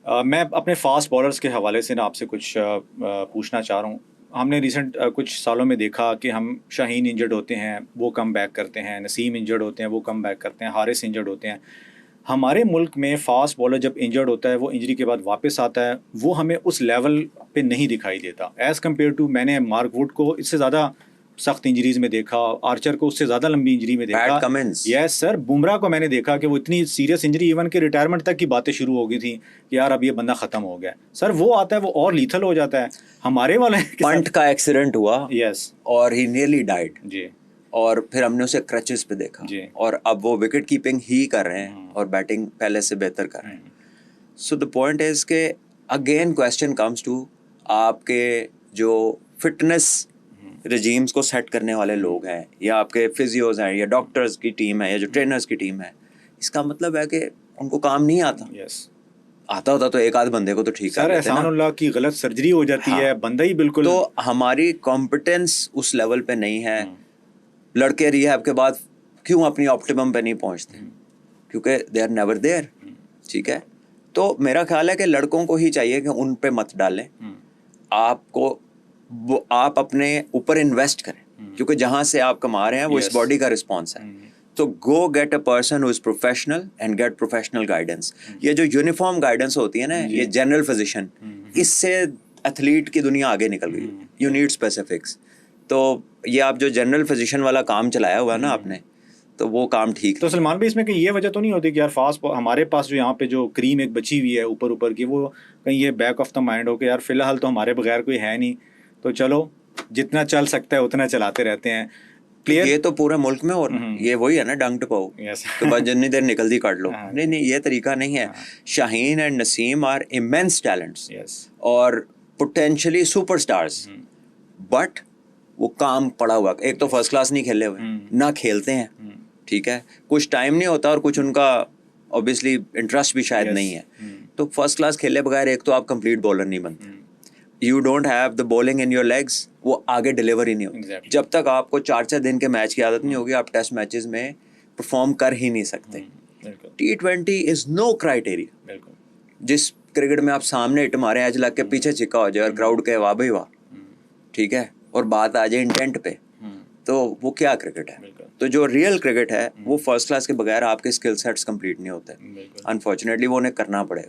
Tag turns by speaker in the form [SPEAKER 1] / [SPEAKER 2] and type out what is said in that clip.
[SPEAKER 1] میں اپنے fast bowlers کے حوالے سے نا آپ سے کچھ پوچھنا چاہ رہا ہوں. ہم نے ریسنٹ کچھ سالوں میں دیکھا کہ ہم شاہین انجرڈ ہوتے ہیں وہ کم بیک کرتے ہیں, نسیم انجرڈ ہوتے ہیں وہ کم بیک کرتے ہیں, حارث انجرڈ ہوتے ہیں. ہمارے ملک میں فاسٹ بالر جب انجرڈ ہوتا ہے وہ انجری کے بعد واپس آتا ہے, وہ ہمیں اس لیول پہ نہیں دکھائی دیتا ایز کمپیئر ٹو. میں نے مارک ووڈ کو اس سے زیادہ سخت انجریز میں دیکھا, آرچر کو اس سے زیادہ لمبی انجری میں دیکھا. یس سر, بمراہ کو میں نے دیکھا کہ وہ اتنی سیریس انجری ایون کہ ریٹائرمنٹ تک کی باتیں شروع ہو گئی تھیں کہ یار اب یہ بندہ ختم ہو گیا. سر وہ آتا ہے وہ اور لیتھل ہو جاتا ہے. ہمارے والے
[SPEAKER 2] پنٹ کا ایکسیڈنٹ ہوا
[SPEAKER 1] یس
[SPEAKER 2] اور ہی نیئرلی ڈائڈ,
[SPEAKER 1] جی,
[SPEAKER 2] اور پھر ہم نے اسے کرچز پہ دیکھا
[SPEAKER 1] جی,
[SPEAKER 2] اور اب وہ وکٹ کیپنگ ہی کر رہے ہیں اور بیٹنگ پہلے سے بہتر کر رہے ہیں. سو دا پوائنٹ از کہ اگین کویسچن کمز ٹو آپ کے جو فٹنس رجیمز کو سیٹ کرنے والے لوگ ہیں, یا آپ کے فزیوز ہیں, یا ڈاکٹرز کی ٹیم ہے, یا جو ٹرینرز کی ٹیم ہے. اس کا مطلب ہے کہ ان کو کام نہیں آتا.
[SPEAKER 1] یس
[SPEAKER 2] آتا ہوتا تو ایک آدھ بندے کو تو ٹھیک کر
[SPEAKER 1] سر,
[SPEAKER 2] لیتے نا.
[SPEAKER 1] احسان اللہ کی غلط سرجری ہو جاتی ہے, بندہ ہی بالکل.
[SPEAKER 2] تو ہماری کمپٹنس اس لیول پہ نہیں ہے. لڑکے ریہیب کے بعد کیوں اپنی آپٹیمم پہ نہیں پہنچتے؟ کیونکہ دے آر نیور دیئر. ٹھیک ہے, تو میرا خیال ہے کہ لڑکوں کو ہی چاہیے کہ ان پہ مت ڈالیں. آپ اپنے اوپر انویسٹ کریں, کیونکہ جہاں سے آپ کما رہے ہیں وہ اس باڈی کا رسپانس ہے. تو go get a person who is professional and get professional guidance. یہ جو یونیفارم گائیڈنس ہوتی ہے نا, یہ جنرل فزیشین, اس سے ایتھلیٹ کی دنیا آگے نکل گئی. You need specifics. تو یہ آپ جو جنرل فزیشین والا کام چلایا ہوا ہے نا آپ نے, تو وہ کام ٹھیک.
[SPEAKER 1] تو سلمان بھائی اس میں کہ یہ وجہ تو نہیں ہوتی کہ یار فاسٹ ہمارے پاس جو یہاں پہ جو کریم ایک بچی ہوئی ہے اوپر کی, وہ کہیں یہ بیک آف دا مائنڈ ہو کہ یار فی الحال تو ہمارے بغیر کوئی ہے نہیں, تو چلو جتنا چل سکتا ہے اتنا چلاتے رہتے ہیں.
[SPEAKER 2] یہ تو پورے ملک میں, اور یہ وہی ہے نا ڈنگ ٹو پاؤ کہ بس جتنی دیر نکلتی کاٹ لو. نہیں, یہ طریقہ نہیں ہے. Shaheen and Naseem are amazing talents اور پوٹینشلی سپر اسٹارس, بٹ وہ کام پڑا ہوا. ایک تو فرسٹ کلاس نہیں کھیلے ہوئے, نہ کھیلتے ہیں. ٹھیک ہے, کچھ ٹائم نہیں ہوتا اور کچھ ان کا اوبیسلی انٹرسٹ بھی شاید نہیں ہے. تو فرسٹ کلاس کھیلے بغیر ایک تو آپ کمپلیٹ بولر نہیں بنتے. You don't have the bowling in your legs, وہ آگے ڈلیور ہی نہیں ہوتی. جب تک آپ کو 4 دن کے میچ کی عادت نہیں ہوگی, آپ ٹیسٹ میچز میں پرفارم کر ہی نہیں سکتے. T20 از نو کرائٹیریا. جس کرکٹ میں آپ سامنے ہٹ مارے, ایج لگ کے پیچھے چکا ہو جائے اور کراؤڈ کے واہ بھائی واہ, ٹھیک ہے, اور بات آ جائے انٹینٹ پہ, تو وہ کیا کرکٹ ہے؟ تو جو ریئل کرکٹ ہے وہ فرسٹ کلاس کے بغیر آپ کے اسکل سیٹس کمپلیٹ نہیں ہوتے. انفارچونیٹلی وہ انہیں کرنا پڑے گا.